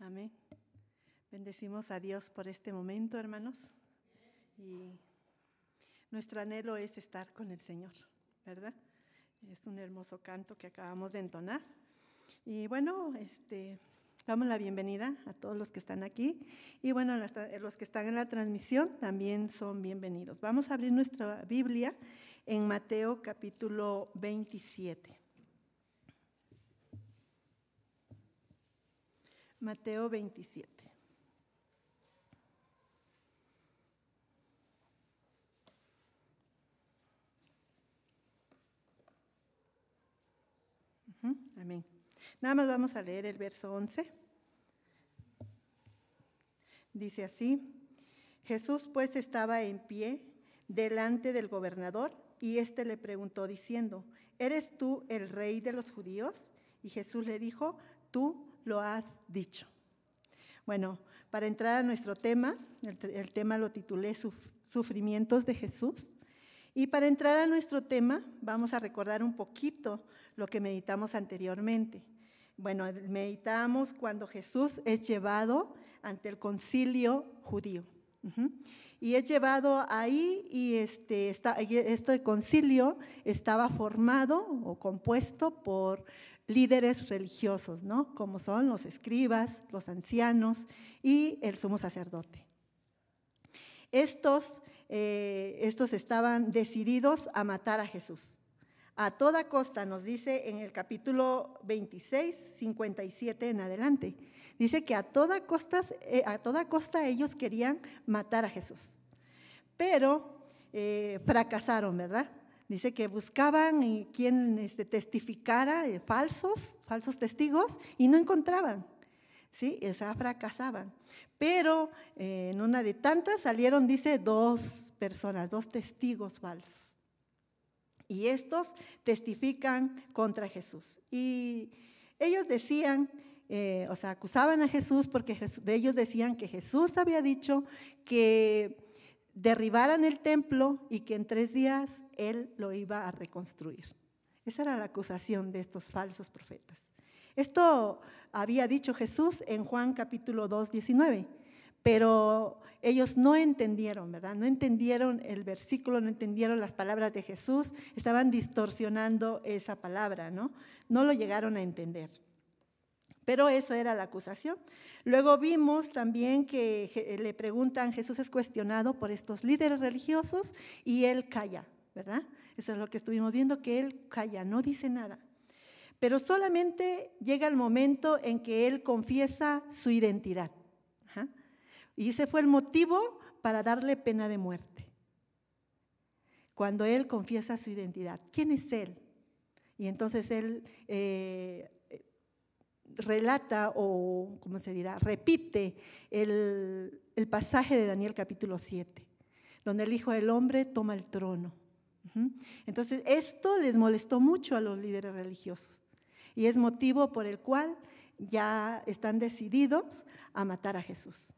Amén. Bendecimos a Dios por este momento, hermanos. Y nuestro anhelo es estar con el Señor, ¿verdad? Es un hermoso canto que acabamos de entonar. Y bueno, damos la bienvenida a todos los que están aquí. Y bueno, los que están en la transmisión también son bienvenidos. Vamos a abrir nuestra Biblia en Mateo capítulo 27. Mateo 27. Amén. Nada más vamos a leer el verso 11. Dice así: Jesús pues estaba en pie delante del gobernador y éste le preguntó diciendo: ¿Eres tú el rey de los judíos? Y Jesús le dijo: tú lo has dicho. Bueno, para entrar a nuestro tema, el tema lo titulé Sufrimientos de Jesús. Y para entrar a nuestro tema, vamos a recordar un poquito lo que meditamos anteriormente. Bueno, meditamos cuando Jesús es llevado ante el concilio judío. Y es llevado ahí y este concilio estaba formado o compuesto por líderes religiosos, ¿no? Como son los escribas, los ancianos y el sumo sacerdote. Estos estaban decididos a matar a Jesús. A toda costa, nos dice en el capítulo 26, 57 en adelante. Dice que a toda costa ellos querían matar a Jesús. Pero fracasaron, ¿verdad? Dice que buscaban quien testificara, falsos testigos, y no encontraban. ¿Sí? Fracasaban. Pero en una de tantas salieron, dice, dos testigos falsos. Y estos testifican contra Jesús. Y ellos decían, acusaban a Jesús porque ellos decían que Jesús había dicho que derribaran el templo y que en 3 días Él lo iba a reconstruir. Esa era la acusación de estos falsos profetas. Esto había dicho Jesús en Juan capítulo 2, 19, pero ellos no entendieron, ¿verdad? No entendieron el versículo, no entendieron las palabras de Jesús, estaban distorsionando esa palabra, ¿no? No lo llegaron a entender. Pero eso era la acusación. Luego vimos también que le preguntan, Jesús es cuestionado por estos líderes religiosos y Él calla, ¿verdad? Eso es lo que estuvimos viendo, que Él calla, no dice nada. Pero solamente llega el momento en que Él confiesa su identidad. Y ese fue el motivo para darle pena de muerte. Cuando Él confiesa su identidad. ¿Quién es Él? Y entonces Él relata o, ¿cómo se dirá? Repite el pasaje de Daniel capítulo 7, donde el Hijo del Hombre toma el trono. Entonces esto les molestó mucho a los líderes religiosos y es motivo por el cual ya están decididos a matar a Jesús.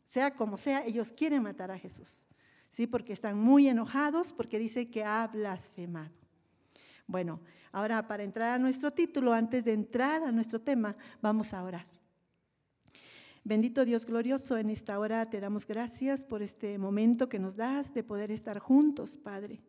Sea como sea, ellos quieren matar a Jesús, ¿sí? Porque están muy enojados porque dice que ha blasfemado. Bueno, ahora para entrar a nuestro título, antes de entrar a nuestro tema, vamos a orar. Bendito Dios glorioso, en esta hora te damos gracias por este momento que nos das de poder estar juntos, Padre.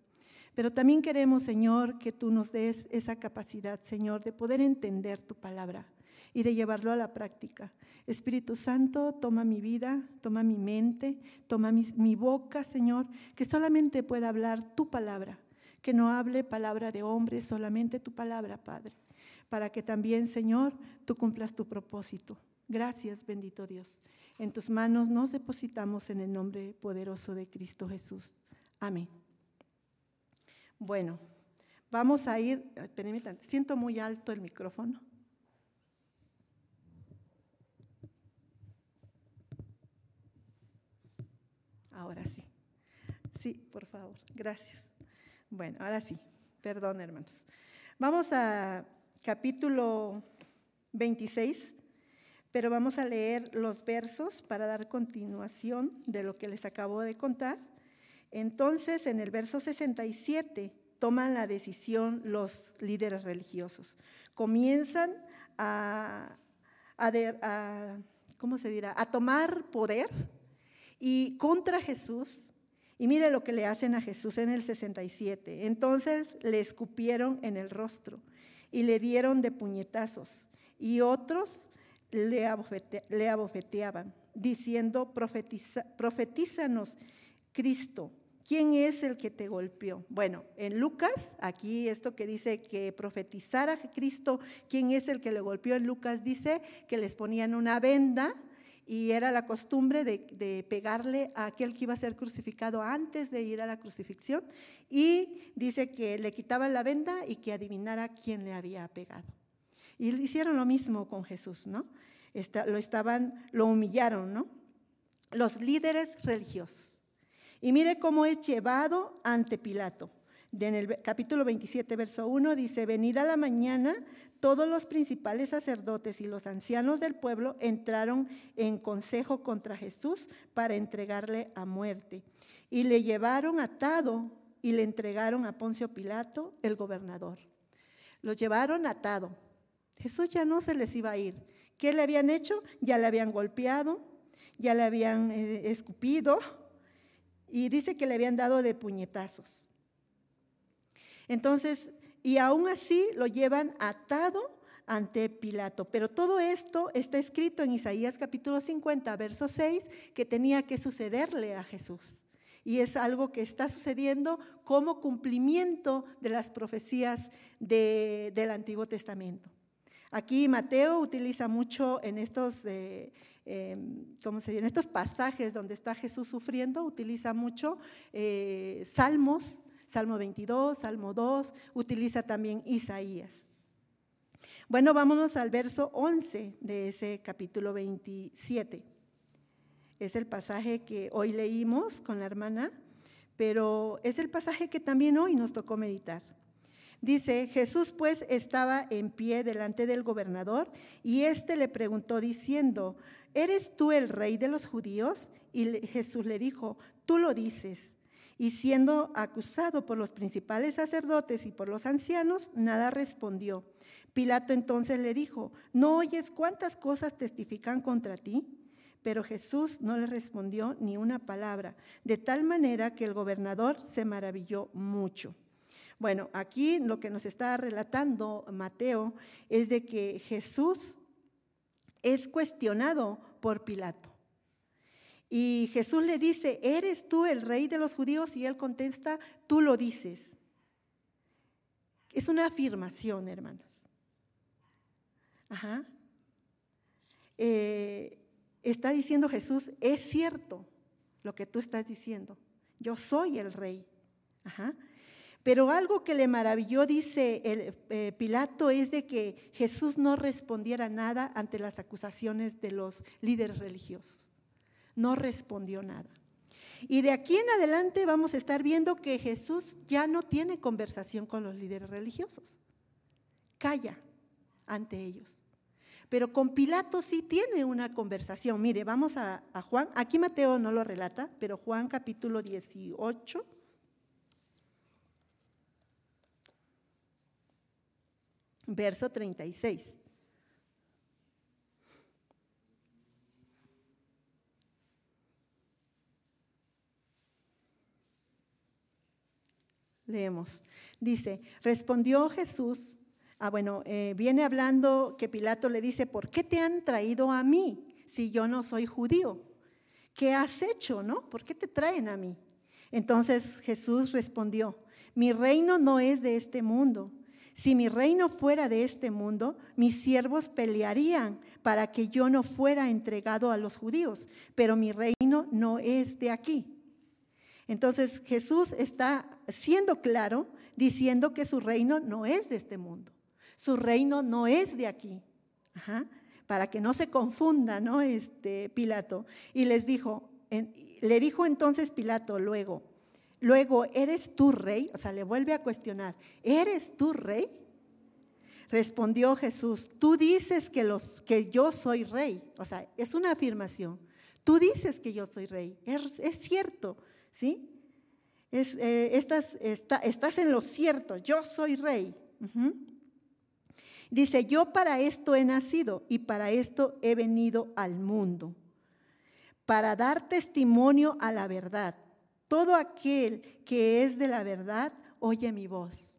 Pero también queremos, Señor, que tú nos des esa capacidad, Señor, de poder entender tu palabra y de llevarlo a la práctica. Espíritu Santo, toma mi vida, toma mi mente, toma mi boca, Señor, que solamente pueda hablar tu palabra, que no hable palabra de hombre, solamente tu palabra, Padre, para que también, Señor, tú cumplas tu propósito. Gracias, bendito Dios. En tus manos nos depositamos en el nombre poderoso de Cristo Jesús. Amén. Bueno, vamos a ir, espérenme tanto, siento muy alto el micrófono. Ahora sí. Sí, por favor, gracias. Bueno, ahora sí, perdón, hermanos. Vamos a capítulo 26, pero vamos a leer los versos para dar continuación de lo que les acabo de contar. Entonces, en el verso 67, toman la decisión los líderes religiosos. Comienzan a ¿cómo se dirá? A tomar poder y contra Jesús. Y mire lo que le hacen a Jesús en el 67. Entonces le escupieron en el rostro y le dieron de puñetazos, y otros le abofeteaban, diciendo: profetízanos, Cristo, ¿quién es el que te golpeó? Bueno, en Lucas, aquí esto que dice que profetizara Cristo, ¿quién es el que le golpeó? En Lucas dice que les ponían una venda, y era la costumbre de pegarle a aquel que iba a ser crucificado antes de ir a la crucifixión, y dice que le quitaban la venda y que adivinara quién le había pegado. Y hicieron lo mismo con Jesús, ¿no? Lo humillaron, ¿no? Los líderes religiosos. Y mire cómo es llevado ante Pilato. En el capítulo 27, verso 1, dice: venida la mañana, todos los principales sacerdotes y los ancianos del pueblo entraron en consejo contra Jesús para entregarle a muerte. Y le llevaron atado y le entregaron a Poncio Pilato, el gobernador. Lo llevaron atado. Jesús ya no se les iba a ir. ¿Qué le habían hecho? Ya le habían golpeado, ya le habían escupido, y dice que le habían dado de puñetazos. Entonces, y aún así lo llevan atado ante Pilato. Pero todo esto está escrito en Isaías capítulo 50, verso 6, que tenía que sucederle a Jesús. Y es algo que está sucediendo como cumplimiento de las profecías del Antiguo Testamento. Aquí Mateo utiliza mucho en estos, en estos pasajes donde está Jesús sufriendo, utiliza mucho salmos, Salmo 22, Salmo 2, utiliza también Isaías. Bueno, vámonos al verso 11 de ese capítulo 27. Es el pasaje que hoy leímos con la hermana, pero es el pasaje que también hoy nos tocó meditar. Dice: Jesús pues estaba en pie delante del gobernador, y éste le preguntó diciendo: ¿eres tú el rey de los judíos? Y Jesús le dijo: tú lo dices. Y siendo acusado por los principales sacerdotes y por los ancianos, nada respondió. Pilato entonces le dijo: ¿no oyes cuántas cosas testifican contra ti? Pero Jesús no le respondió ni una palabra, de tal manera que el gobernador se maravilló mucho. Bueno, aquí lo que nos está relatando Mateo es de que Jesús es cuestionado por Pilato. Y Jesús le dice: ¿eres tú el rey de los judíos? Y él contesta: tú lo dices. Es una afirmación, hermanos. Ajá. Está diciendo Jesús: es cierto lo que tú estás diciendo. Yo soy el rey. Ajá. Pero algo que le maravilló, dice Pilato, es de que Jesús no respondiera nada ante las acusaciones de los líderes religiosos. No respondió nada. Y de aquí en adelante vamos a estar viendo que Jesús ya no tiene conversación con los líderes religiosos. Calla ante ellos. Pero con Pilato sí tiene una conversación. Mire, vamos a Juan. Aquí Mateo no lo relata, pero Juan capítulo 18. Verso 36. Leemos. Dice: respondió Jesús. Viene hablando que Pilato le dice: ¿por qué te han traído a mí si yo no soy judío? ¿Qué has hecho, no? ¿Por qué te traen a mí? Entonces Jesús respondió: mi reino no es de este mundo. Si mi reino fuera de este mundo, mis siervos pelearían para que yo no fuera entregado a los judíos, pero mi reino no es de aquí. Entonces Jesús está siendo claro, diciendo que su reino no es de este mundo, su reino no es de aquí. Ajá. Para que no se confunda, ¿no? Pilato. Y le dijo entonces Pilato luego, ¿eres tú rey? O sea, le vuelve a cuestionar: ¿eres tú rey? Respondió Jesús: tú dices que yo soy rey. O sea, es una afirmación. Tú dices que yo soy rey. Es cierto, ¿sí? Estás en lo cierto. Yo soy rey. Dice, yo para esto he nacido y para esto he venido al mundo, para dar testimonio a la verdad. Todo aquel que es de la verdad, oye mi voz.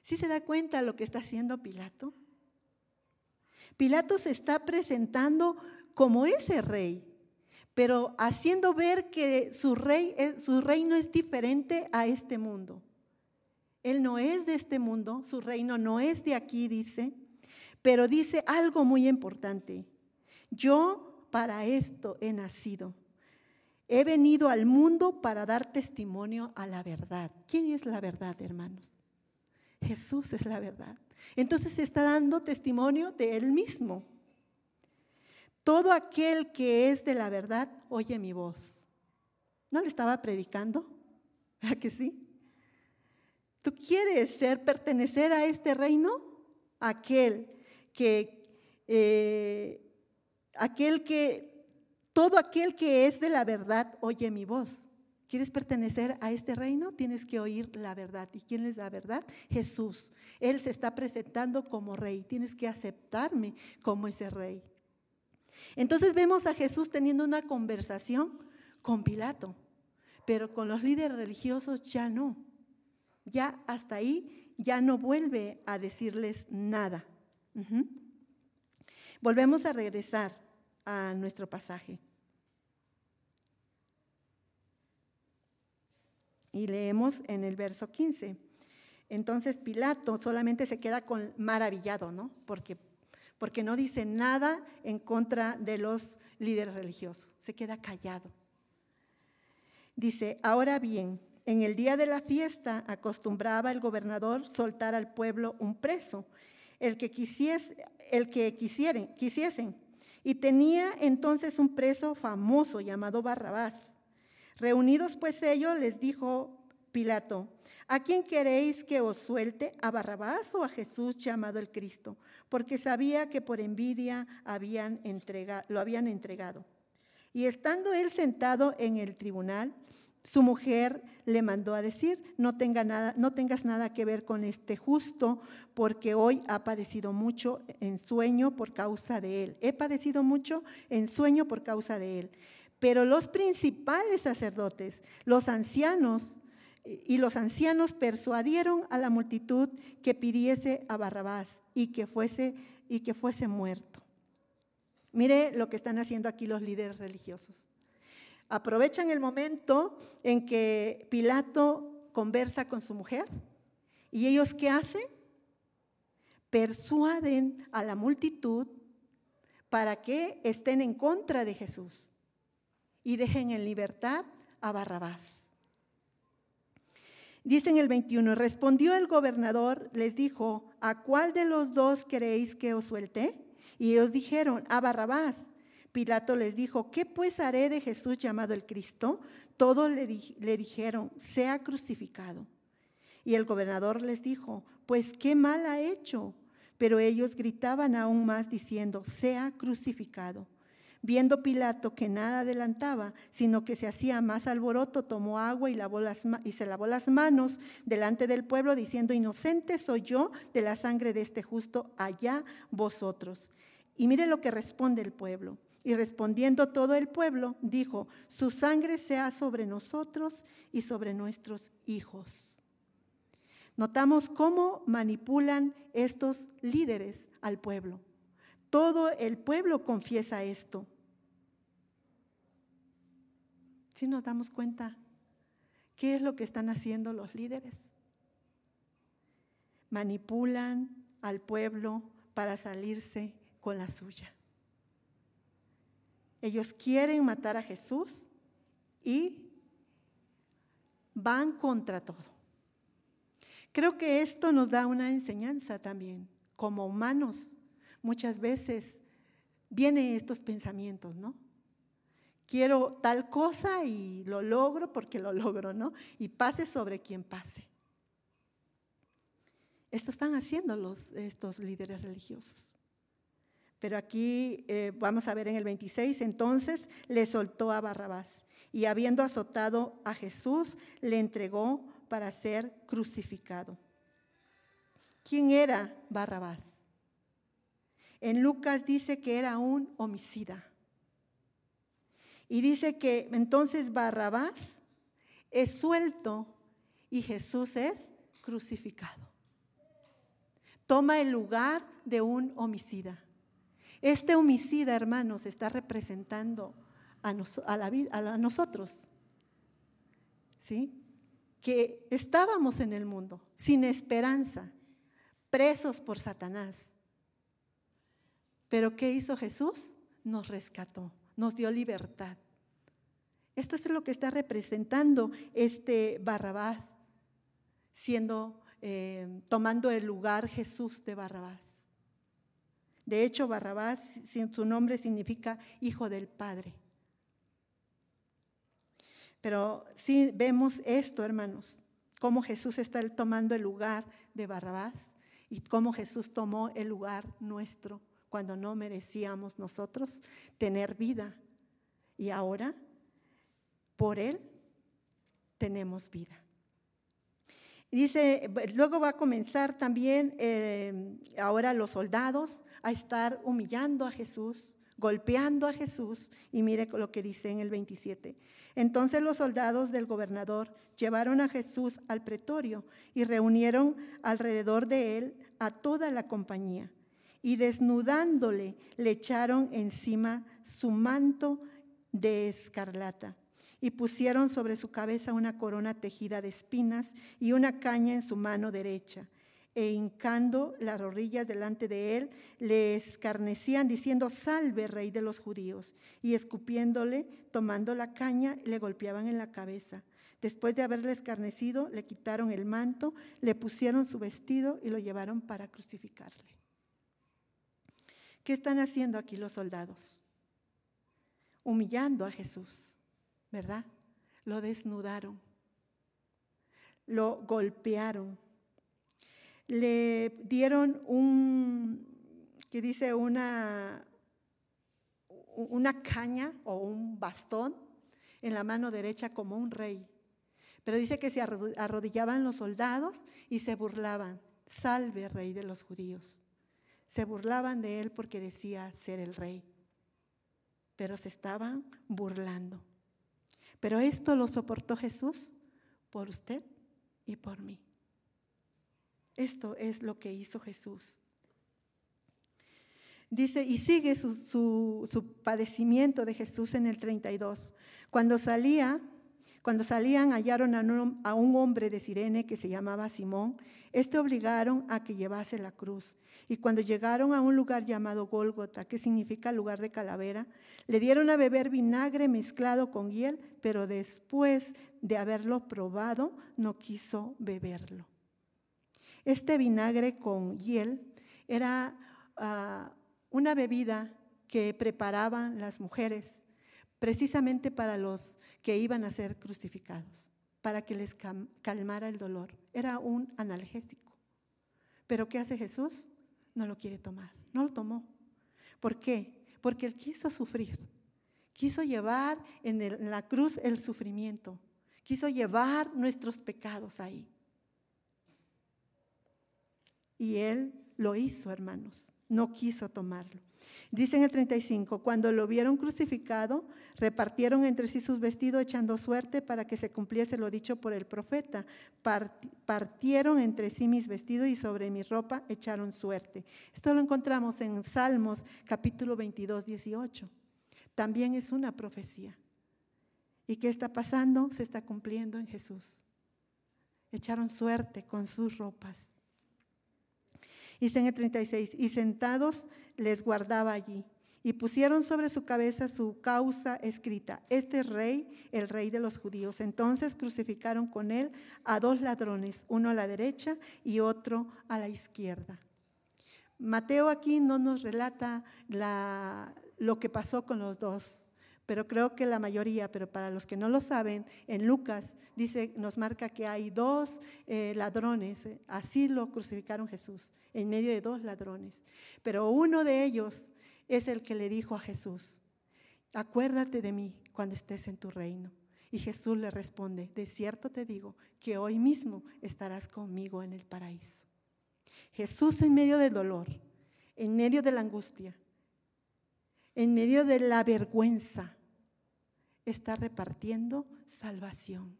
¿Sí se da cuenta lo que está haciendo Pilato? Pilato se está presentando como ese rey, pero haciendo ver que su reino es diferente a este mundo. Él no es de este mundo, su reino no es de aquí, dice, pero dice algo muy importante. Yo para esto he nacido. He venido al mundo para dar testimonio a la verdad. ¿Quién es la verdad, hermanos? Jesús es la verdad. Entonces se está dando testimonio de Él mismo. Todo aquel que es de la verdad, oye mi voz. ¿No le estaba predicando? ¿Verdad que sí? ¿Tú quieres pertenecer a este reino? Todo aquel que es de la verdad, oye mi voz. ¿Quieres pertenecer a este reino? Tienes que oír la verdad. ¿Y quién es la verdad? Jesús. Él se está presentando como rey. Tienes que aceptarme como ese rey. Entonces vemos a Jesús teniendo una conversación con Pilato, pero con los líderes religiosos ya no. Ya hasta ahí ya no vuelve a decirles nada. Volvemos a regresar a nuestro pasaje. Y leemos en el verso 15. Entonces Pilato solamente se queda maravillado, ¿no? Porque no dice nada en contra de los líderes religiosos. Se queda callado. Dice, ahora bien, en el día de la fiesta acostumbraba el gobernador soltar al pueblo un preso, el que quisiesen. Y tenía entonces un preso famoso llamado Barrabás. Reunidos pues ellos, les dijo Pilato, ¿a quién queréis que os suelte? ¿A Barrabás o a Jesús llamado el Cristo? Porque sabía que por envidia lo habían entregado. Y estando él sentado en el tribunal, su mujer le mandó a decir, no tengas nada que ver con este justo, porque hoy ha padecido mucho en sueño por causa de él. He padecido mucho en sueño por causa de él. Pero los principales sacerdotes, los ancianos persuadieron a la multitud que pidiese a Barrabás y que fuese muerto. Mire lo que están haciendo aquí los líderes religiosos. Aprovechan el momento en que Pilato conversa con su mujer y ellos ¿qué hacen? Persuaden a la multitud para que estén en contra de Jesús y dejen en libertad a Barrabás. Dice en el 21, respondió el gobernador, les dijo, ¿a cuál de los dos queréis que os suelte? Y ellos dijeron, a Barrabás. Pilato les dijo, ¿qué pues haré de Jesús llamado el Cristo? Todos le dijeron, sea crucificado. Y el gobernador les dijo, pues qué mal ha hecho. Pero ellos gritaban aún más diciendo, sea crucificado. Viendo Pilato que nada adelantaba, sino que se hacía más alboroto, tomó agua y se lavó las manos delante del pueblo, diciendo, inocente soy yo de la sangre de este justo, allá vosotros. Y mire lo que responde el pueblo. Y respondiendo todo el pueblo, dijo, su sangre sea sobre nosotros y sobre nuestros hijos. Notamos cómo manipulan estos líderes al pueblo. Todo el pueblo confiesa esto. ¿Sí nos damos cuenta qué es lo que están haciendo los líderes? Manipulan al pueblo para salirse con la suya. Ellos quieren matar a Jesús y van contra todo. Creo que esto nos da una enseñanza también. Como humanos, muchas veces vienen estos pensamientos, ¿no? Quiero tal cosa y lo logro porque lo logro, ¿no? Y pase sobre quien pase. Esto están haciendo estos líderes religiosos. Pero aquí vamos a ver en el 26, entonces le soltó a Barrabás y habiendo azotado a Jesús, le entregó para ser crucificado. ¿Quién era Barrabás? En Lucas dice que era un homicida. Y dice que entonces Barrabás es suelto y Jesús es crucificado. Toma el lugar de un homicida. Este homicida, hermanos, está representando a nosotros, ¿sí? Que estábamos en el mundo sin esperanza, presos por Satanás. Pero ¿qué hizo Jesús? Nos rescató, nos dio libertad. Esto es lo que está representando este Barrabás, tomando el lugar Jesús de Barrabás. De hecho, Barrabás, su nombre significa hijo del Padre. Pero sí vemos esto, hermanos, cómo Jesús está tomando el lugar de Barrabás y cómo Jesús tomó el lugar nuestro cuando no merecíamos nosotros tener vida. Y ahora, por Él, tenemos vida. Dice, luego va a comenzar también ahora los soldados a estar humillando a Jesús, golpeando a Jesús. Y mire lo que dice en el 27. Entonces los soldados del gobernador llevaron a Jesús al pretorio y reunieron alrededor de él a toda la compañía. Y desnudándole, le echaron encima su manto de escarlata. Y pusieron sobre su cabeza una corona tejida de espinas y una caña en su mano derecha. E hincando las rodillas delante de él, le escarnecían diciendo: salve, rey de los judíos. Y escupiéndole, tomando la caña, le golpeaban en la cabeza. Después de haberle escarnecido, le quitaron el manto, le pusieron su vestido y lo llevaron para crucificarle. ¿Qué están haciendo aquí los soldados? Humillando a Jesús, ¿verdad? Lo desnudaron, lo golpearon, le dieron una caña o un bastón en la mano derecha como un rey. Pero dice que se arrodillaban los soldados y se burlaban: salve, rey de los judíos. Se burlaban de él porque decía ser el rey, pero se estaban burlando. Pero esto lo soportó Jesús por usted y por mí. Esto es lo que hizo Jesús. Dice, y sigue su padecimiento de Jesús en el 32. Cuando salían, hallaron a un hombre de Cirene que se llamaba Simón. Obligaron a que llevase la cruz. Y cuando llegaron a un lugar llamado Gólgota, que significa lugar de calavera, le dieron a beber vinagre mezclado con hiel, pero después de haberlo probado, no quiso beberlo. Este vinagre con hiel era una bebida que preparaban las mujeres precisamente para los que iban a ser crucificados, para que les calmara el dolor. Era un analgésico. ¿Pero qué hace Jesús? No lo quiere tomar, no lo tomó. ¿Por qué? Porque Él quiso sufrir, quiso llevar en la cruz el sufrimiento, quiso llevar nuestros pecados ahí. Y Él lo hizo, hermanos, no quiso tomarlo. Dice en el 35, cuando lo vieron crucificado, repartieron entre sí sus vestidos echando suerte para que se cumpliese lo dicho por el profeta. Partieron entre sí mis vestidos y sobre mi ropa echaron suerte. Esto lo encontramos en Salmos capítulo 22, 18. También es una profecía. ¿Y qué está pasando? Se está cumpliendo en Jesús. Echaron suerte con sus ropas. Dice en el 36, y sentados les guardaba allí, y pusieron sobre su cabeza su causa escrita: este es rey, el rey de los judíos. Entonces crucificaron con él a 2 ladrones, uno a la derecha y otro a la izquierda. Mateo aquí no nos relata lo que pasó con los dos, pero creo que la mayoría, pero para los que no lo saben, en Lucas nos marca que hay 2 ladrones, así lo crucificaron Jesús, en medio de 2 ladrones. Pero uno de ellos es el que le dijo a Jesús: acuérdate de mí cuando estés en tu reino. Y Jesús le responde: de cierto te digo que hoy mismo estarás conmigo en el paraíso. Jesús en medio del dolor, en medio de la angustia, en medio de la vergüenza, está repartiendo salvación.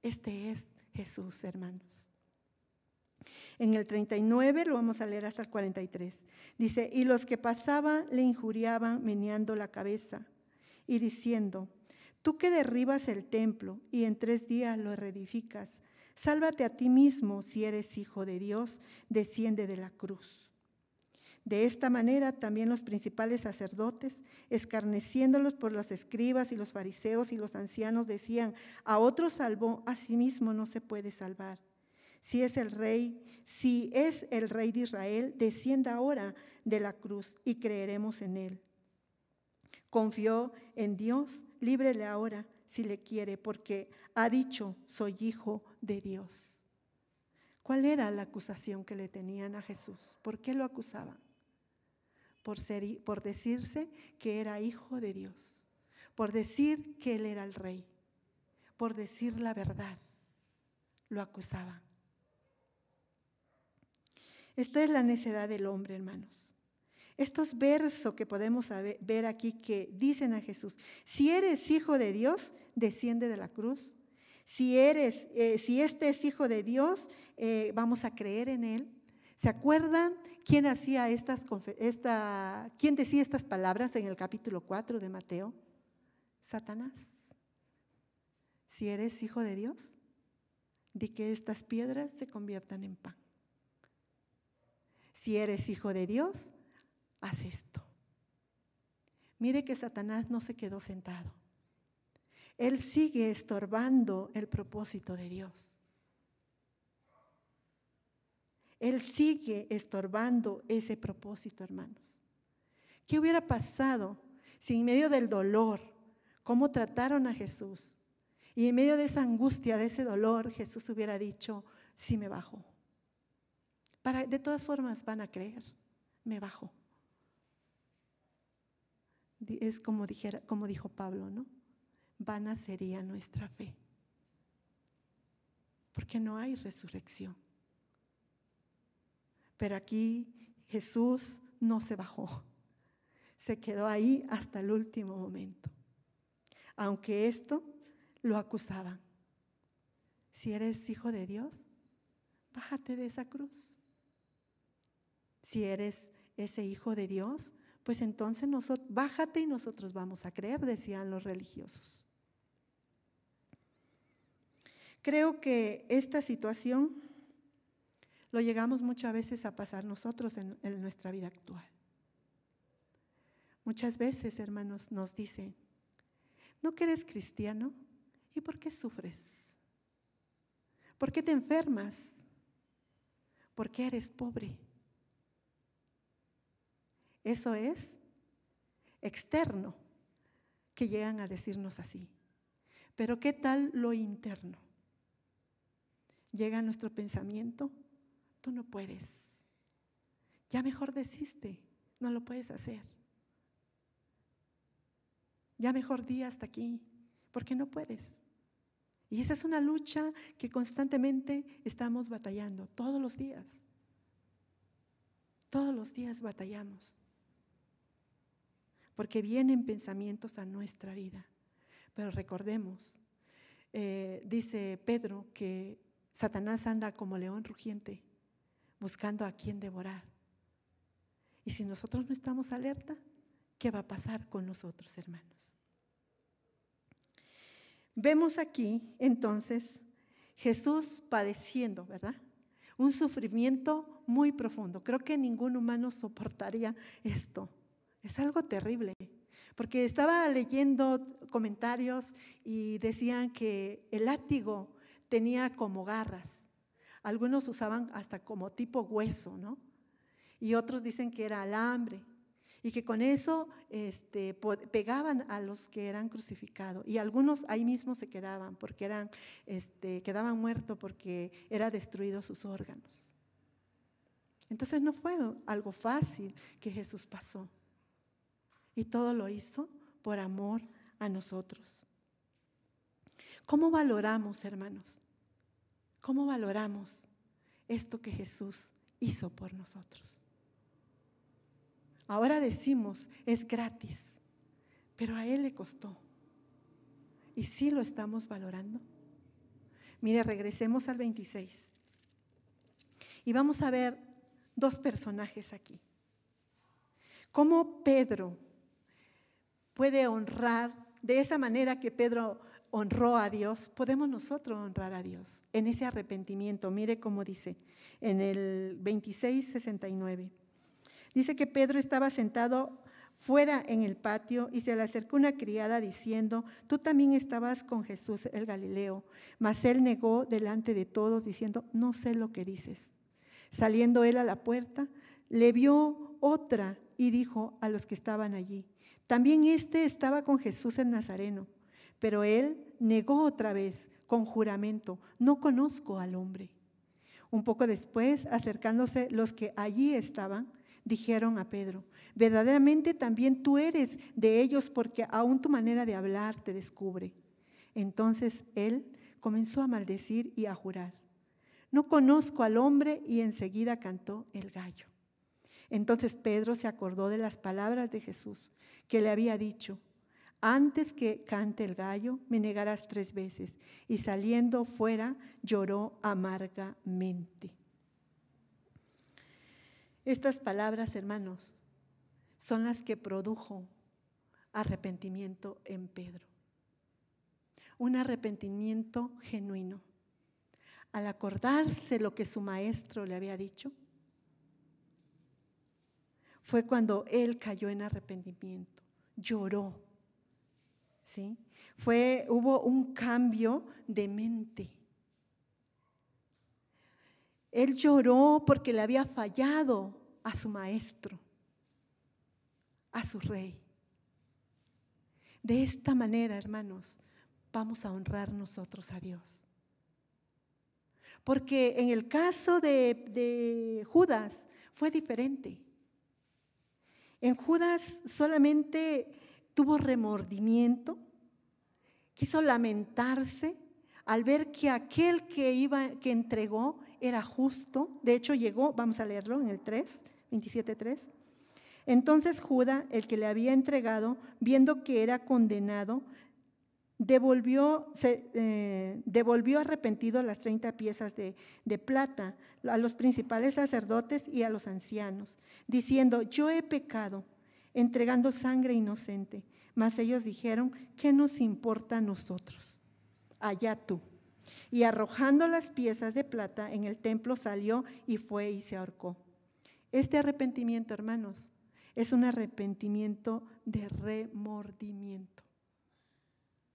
Este es Jesús, hermanos. En el 39, lo vamos a leer hasta el 43, dice: y los que pasaban le injuriaban meneando la cabeza y diciendo: tú que derribas el templo y en 3 días lo reedificas, sálvate a ti mismo. Si eres hijo de Dios, desciende de la cruz. De esta manera también los principales sacerdotes, escarneciéndolos por los escribas y los fariseos y los ancianos, decían: a otro salvó, a sí mismo no se puede salvar. Si es el rey de Israel, descienda ahora de la cruz y creeremos en él. Confió en Dios, líbrele ahora si le quiere, porque ha dicho: soy hijo de Dios. ¿Cuál era la acusación que le tenían a Jesús? ¿Por qué lo acusaban? Por decirse que era hijo de Dios, por decir que él era el rey, por decir la verdad, lo acusaban. Esta es la necedad del hombre, hermanos. Estos versos que podemos ver aquí que dicen a Jesús: si eres hijo de Dios, desciende de la cruz. Si este es hijo de Dios, vamos a creer en él. ¿Se acuerdan quién decía estas palabras en el capítulo 4 de Mateo? Satanás. Si eres hijo de Dios, di que estas piedras se conviertan en pan. Si eres hijo de Dios, haz esto. Mire que Satanás no se quedó sentado. Él sigue estorbando el propósito de Dios. Él sigue estorbando ese propósito, hermanos. ¿Qué hubiera pasado si en medio del dolor, cómo trataron a Jesús, y en medio de esa angustia, de ese dolor, Jesús hubiera dicho: sí, me bajo? De todas formas van a creer, me bajo. Es como dijo Pablo, ¿no? Vana sería nuestra fe, porque no hay resurrección. Pero aquí Jesús no se bajó, se quedó ahí hasta el último momento. Aunque esto lo acusaban: si eres hijo de Dios, bájate de esa cruz. Si eres ese hijo de Dios, pues entonces bájate y nosotros vamos a creer, decían los religiosos. Creo que esta situación lo llegamos muchas veces a pasar nosotros en nuestra vida actual. Muchas veces, hermanos, nos dicen: ¿no que eres cristiano? ¿Y por qué sufres? ¿Por qué te enfermas? ¿Por qué eres pobre? Eso es externo, que llegan a decirnos así. Pero ¿qué tal lo interno? Llega a nuestro pensamiento: tú no puedes. Ya mejor desiste, no lo puedes hacer. Ya mejor di hasta aquí, porque no puedes. Y esa es una lucha que constantemente estamos batallando, todos los días. Todos los días batallamos. Porque vienen pensamientos a nuestra vida. Pero recordemos, dice Pedro que Satanás anda como león rugiente, buscando a quien devorar. Y si nosotros no estamos alerta, ¿qué va a pasar con nosotros, hermanos? Vemos aquí, entonces, Jesús padeciendo, ¿verdad? Un sufrimiento muy profundo. Creo que ningún humano soportaría esto. Es algo terrible, porque estaba leyendo comentarios y decían que el látigo tenía como garras. Algunos usaban hasta como tipo hueso, ¿no? Y otros dicen que era alambre y que con eso pegaban a los que eran crucificados. Y algunos ahí mismo se quedaban porque quedaban muertos porque eran destruidos sus órganos. Entonces no fue algo fácil que Jesús pasó. Y todo lo hizo por amor a nosotros. ¿Cómo valoramos, hermanos? ¿Cómo valoramos esto que Jesús hizo por nosotros. Ahora decimos, es gratis, pero a Él le costó. ¿Y sí lo estamos valorando? Mire, regresemos al 26. Y vamos a ver dos personajes aquí. ¿Cómo Pedro puede honrar de esa manera que Pedro honró a Dios? Podemos nosotros honrar a Dios en ese arrepentimiento. Mire cómo dice en el 26:69. Dice que Pedro estaba sentado fuera en el patio y se le acercó una criada diciendo: tú también estabas con Jesús el Galileo. Mas él negó delante de todos diciendo: no sé lo que dices. Saliendo él a la puerta, le vio otra y dijo a los que estaban allí: también estaba con Jesús el Nazareno. Pero él negó otra vez con juramento: no conozco al hombre. Un poco después, acercándose los que allí estaban, dijeron a Pedro: verdaderamente también tú eres de ellos, porque aún tu manera de hablar te descubre. Entonces él comenzó a maldecir y a jurar: no conozco al hombre, y enseguida cantó el gallo. Entonces Pedro se acordó de las palabras de Jesús, que le había dicho: antes que cante el gallo, me negarás 3 veces. Y saliendo fuera, lloró amargamente. Estas palabras, hermanos, son las que produjo arrepentimiento en Pedro. Un arrepentimiento genuino. Al acordarse lo que su maestro le había dicho, fue cuando él cayó en arrepentimiento, lloró. ¿Sí? Hubo un cambio de mente. Él lloró porque le había fallado a su maestro, a su rey. De esta manera, hermanos, vamos a honrar nosotros a Dios. Porque en el caso de Judas fue diferente. En Judas solamente tuvo remordimiento, quiso lamentarse al ver que aquel que entregó era justo. De hecho llegó, vamos a leerlo en el 27:3. Entonces Judas, el que le había entregado, viendo que era condenado, devolvió arrepentido las 30 piezas de plata a los principales sacerdotes y a los ancianos, diciendo: yo he pecado, entregando sangre inocente. Mas ellos dijeron: ¿qué nos importa a nosotros? Allá tú. Y arrojando las piezas de plata en el templo, salió y fue y se ahorcó. Este arrepentimiento, hermanos, es un arrepentimiento de remordimiento,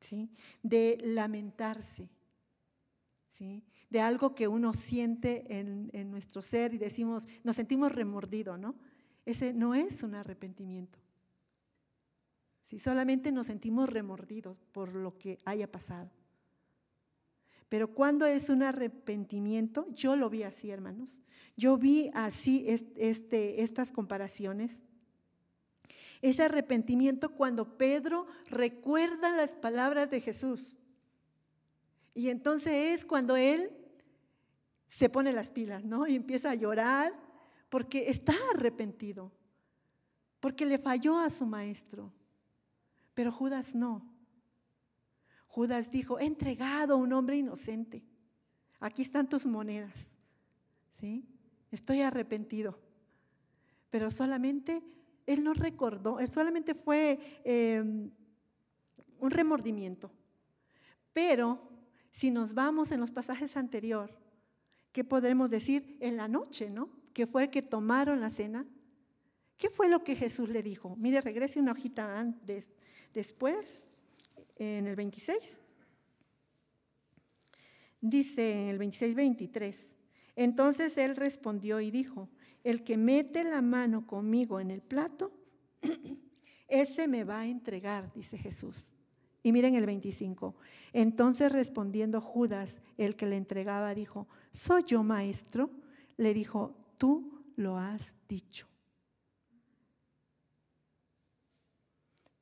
¿sí? De lamentarse, ¿sí? De algo que uno siente en nuestro ser y decimos, nos sentimos remordidos, ¿no? Ese no es un arrepentimiento. Si solamente nos sentimos remordidos por lo que haya pasado. Pero cuando es un arrepentimiento, yo lo vi así, hermanos. Yo vi así estas comparaciones. Ese arrepentimiento cuando Pedro recuerda las palabras de Jesús. Y entonces es cuando él se pone las pilas, ¿no? Y empieza a llorar porque está arrepentido, porque le falló a su maestro. Pero Judas no. Judas dijo: he entregado a un hombre inocente. Aquí están tus monedas, ¿sí? Estoy arrepentido. Pero solamente él no recordó, él solamente fue un remordimiento. Pero si nos vamos en los pasajes anteriores, ¿qué podremos decir? En la noche, ¿no? Que fue que tomaron la cena. ¿Qué fue lo que Jesús le dijo? Mire, regrese una hojita antes. Después, en el 26, dice en el 26:23, entonces él respondió y dijo: el que mete la mano conmigo en el plato, ese me va a entregar, dice Jesús. Y miren el 25, entonces respondiendo Judas, el que le entregaba, dijo: ¿soy yo, maestro? Le dijo: tú lo has dicho.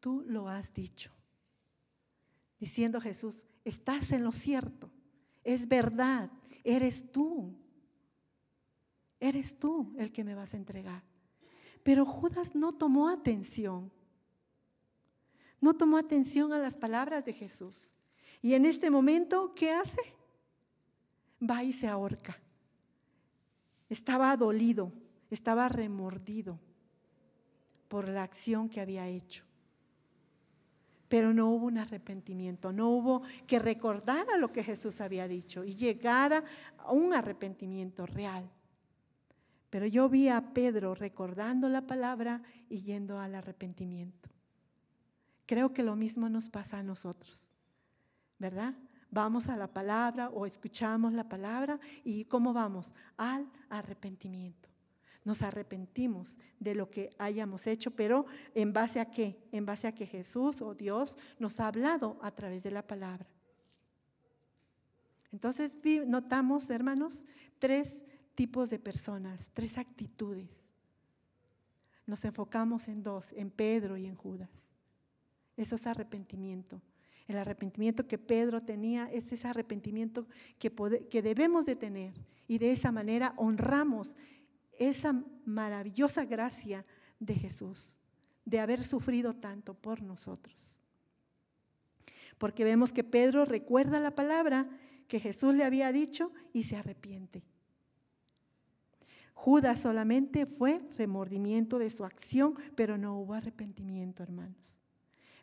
Tú lo has dicho. Diciendo Jesús: estás en lo cierto, es verdad, eres tú. eres tú el que me vas a entregar. Pero Judas no tomó atención. No tomó atención a las palabras de Jesús. Y en este momento, ¿qué hace? Va y se ahorca. Estaba dolido, estaba remordido por la acción que había hecho. Pero no hubo un arrepentimiento, no hubo que recordara lo que Jesús había dicho y llegara a un arrepentimiento real. Pero yo vi a Pedro recordando la palabra y yendo al arrepentimiento. Creo que lo mismo nos pasa a nosotros, ¿verdad? Vamos a la palabra o escuchamos la palabra y ¿cómo vamos? Al arrepentimiento. Nos arrepentimos de lo que hayamos hecho, pero ¿en base a qué? En base a que Jesús o Dios nos ha hablado a través de la palabra. Entonces notamos, hermanos, 3 tipos de personas, 3 actitudes. Nos enfocamos en 2, en Pedro y en Judas. Eso es arrepentimiento. El arrepentimiento que Pedro tenía es ese arrepentimiento que debemos de tener. Y de esa manera honramos esa maravillosa gracia de Jesús, de haber sufrido tanto por nosotros. Porque vemos que Pedro recuerda la palabra que Jesús le había dicho y se arrepiente. Judas solamente fue remordimiento de su acción, pero no hubo arrepentimiento, hermanos.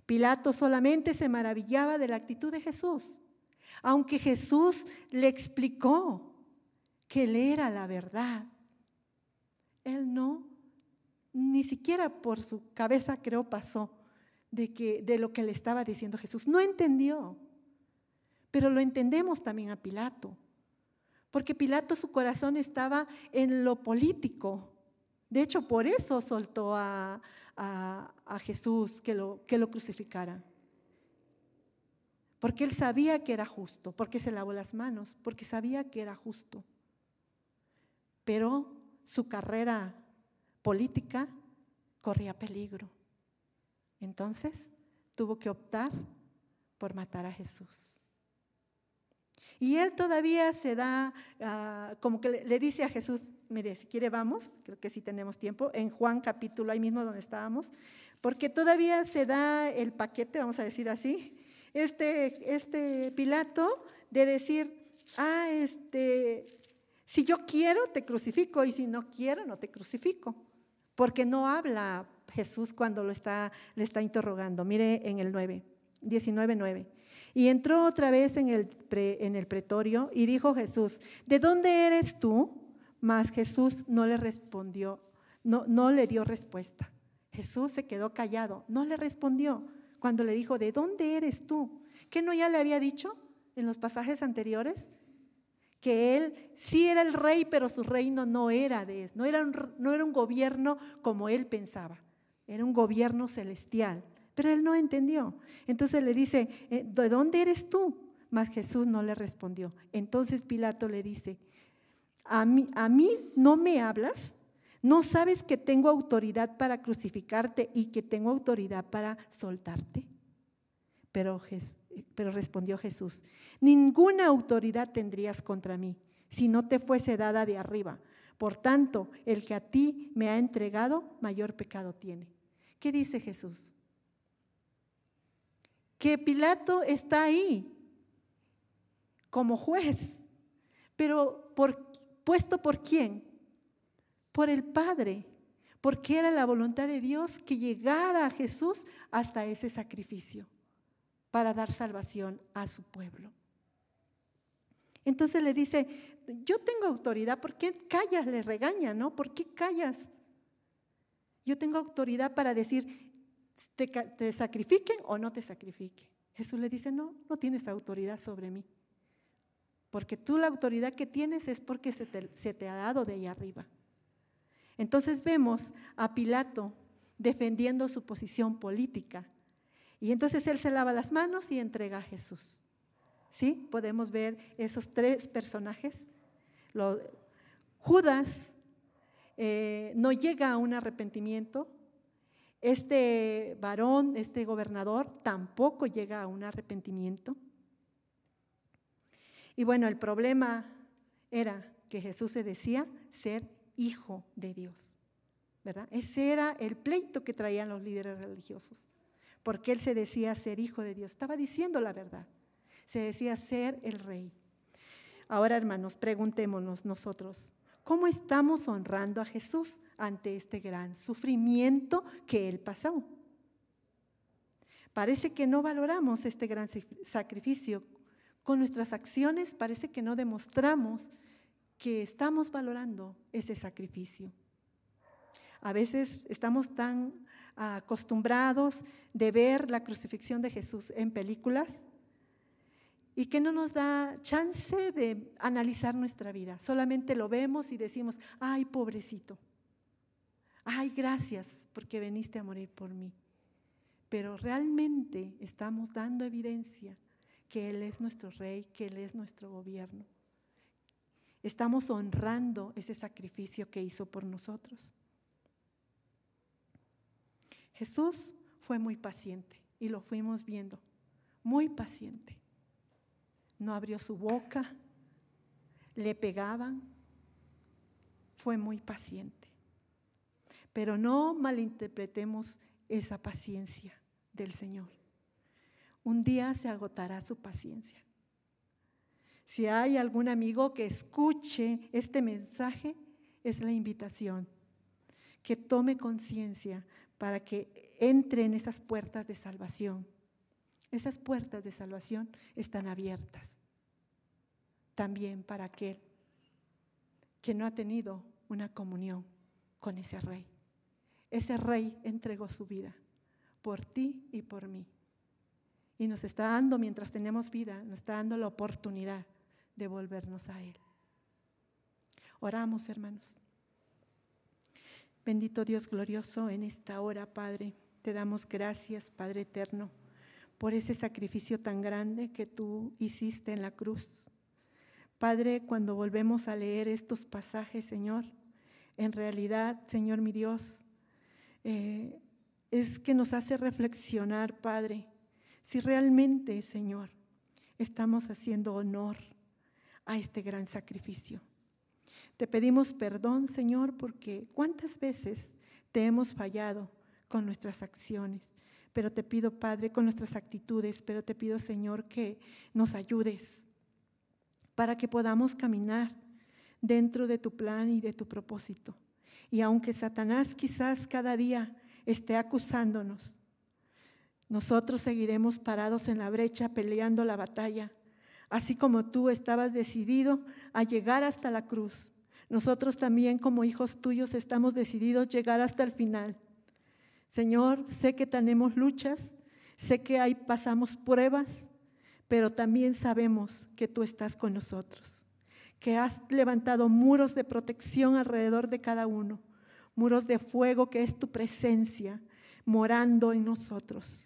Pilato solamente se maravillaba de la actitud de Jesús, aunque Jesús le explicó que él era la verdad. Él no, ni siquiera por su cabeza creo pasó de lo que le estaba diciendo Jesús. No entendió, pero lo entendemos también a Pilato, porque Pilato su corazón estaba en lo político. De hecho, por eso soltó a Jesús que lo crucificara. Porque él sabía que era justo, porque se lavó las manos, porque sabía que era justo. Pero su carrera política corría peligro. Entonces tuvo que optar por matar a Jesús. Y él todavía se da, como que le dice a Jesús, mire, si quiere vamos, creo que sí tenemos tiempo, en Juan capítulo, ahí mismo donde estábamos, porque todavía se da el paquete, vamos a decir así, este Pilato de decir, si yo quiero te crucifico y si no quiero no te crucifico, porque no habla Jesús cuando le está interrogando. Mire en el 19:9. Y entró otra vez en el pretorio y dijo Jesús, ¿de dónde eres tú? Mas Jesús no le respondió, no le dio respuesta. Jesús se quedó callado, no le respondió cuando le dijo, ¿de dónde eres tú? ¿Qué no ya le había dicho en los pasajes anteriores? Que él sí era el rey, pero su reino no era de él, no era un gobierno como él pensaba, era un gobierno celestial. Pero él no entendió. Entonces le dice, ¿de dónde eres tú? Mas Jesús no le respondió. Entonces Pilato le dice, ¿a mí no me hablas? ¿No sabes que tengo autoridad para crucificarte y que tengo autoridad para soltarte? Pero respondió Jesús, ninguna autoridad tendrías contra mí si no te fuese dada de arriba. Por tanto, el que a ti me ha entregado, mayor pecado tiene. ¿Qué dice Jesús? Que Pilato está ahí como juez, pero ¿puesto por quién? Por el Padre, porque era la voluntad de Dios que llegara a Jesús hasta ese sacrificio para dar salvación a su pueblo. Entonces le dice, yo tengo autoridad, ¿por qué callas? Le regaña, ¿no? ¿Por qué callas? Yo tengo autoridad para decir, te sacrifiquen o no te sacrifiquen. Jesús le dice, no tienes autoridad sobre mí, porque tú la autoridad que tienes es porque se te ha dado de ahí arriba. Entonces vemos a Pilato defendiendo su posición política, y entonces él se lava las manos y entrega a Jesús. ¿Sí? Podemos ver esos 3 personajes. Judas no llega a un arrepentimiento. Este varón, este gobernador, tampoco llega a un arrepentimiento. Y bueno, el problema era que Jesús se decía ser hijo de Dios, ¿verdad? Ese era el pleito que traían los líderes religiosos, porque él se decía ser hijo de Dios. Estaba diciendo la verdad, se decía ser el rey. Ahora, hermanos, preguntémonos nosotros, ¿cómo estamos honrando a Jesús ante este gran sufrimiento que él pasó? Parece que no valoramos este gran sacrificio. Con nuestras acciones parece que no demostramos que estamos valorando ese sacrificio. A veces estamos tan acostumbrados de ver la crucifixión de Jesús en películas y que no nos da chance de analizar nuestra vida. Solamente lo vemos y decimos, ay, pobrecito. Ay, gracias porque viniste a morir por mí. Pero realmente estamos dando evidencia que Él es nuestro rey, que Él es nuestro gobierno. Estamos honrando ese sacrificio que hizo por nosotros. Jesús fue muy paciente y lo fuimos viendo, muy paciente. No abrió su boca, le pegaban, fue muy paciente. Pero no malinterpretemos esa paciencia del Señor. Un día se agotará su paciencia. Si hay algún amigo que escuche este mensaje, es la invitación, que tome conciencia para que entre en esas puertas de salvación. Esas puertas de salvación están abiertas también para aquel que no ha tenido una comunión con ese rey. Ese rey entregó su vida por ti y por mí. Y nos está dando, mientras tenemos vida, nos está dando la oportunidad de volvernos a Él. Oramos, hermanos. Bendito Dios glorioso, en esta hora, Padre, te damos gracias, Padre eterno, por ese sacrificio tan grande que tú hiciste en la cruz. Padre, cuando volvemos a leer estos pasajes, Señor, en realidad, Señor mi Dios, es que nos hace reflexionar, Padre, si realmente, Señor, estamos haciendo honor a este gran sacrificio. Te pedimos perdón, Señor, porque cuántas veces te hemos fallado con nuestras acciones. Pero te pido, Padre, con nuestras actitudes, pero te pido, Señor, que nos ayudes para que podamos caminar dentro de tu plan y de tu propósito. Y aunque Satanás quizás cada día esté acusándonos, nosotros seguiremos parados en la brecha peleando la batalla. Así como tú estabas decidido a llegar hasta la cruz, nosotros también como hijos tuyos estamos decididos a llegar hasta el final. Señor, sé que tenemos luchas, sé que ahí pasamos pruebas, pero también sabemos que tú estás con nosotros, que has levantado muros de protección alrededor de cada uno, muros de fuego que es tu presencia morando en nosotros.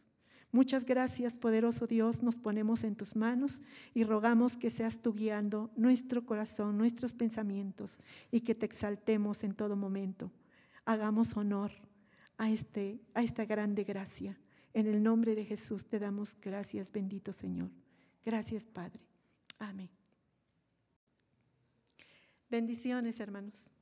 Muchas gracias, poderoso Dios, nos ponemos en tus manos y rogamos que seas tú guiando nuestro corazón, nuestros pensamientos y que te exaltemos en todo momento. Hagamos honor a esta grande gracia. En el nombre de Jesús te damos gracias, bendito Señor. Gracias, Padre. Amén. Bendiciones, hermanos.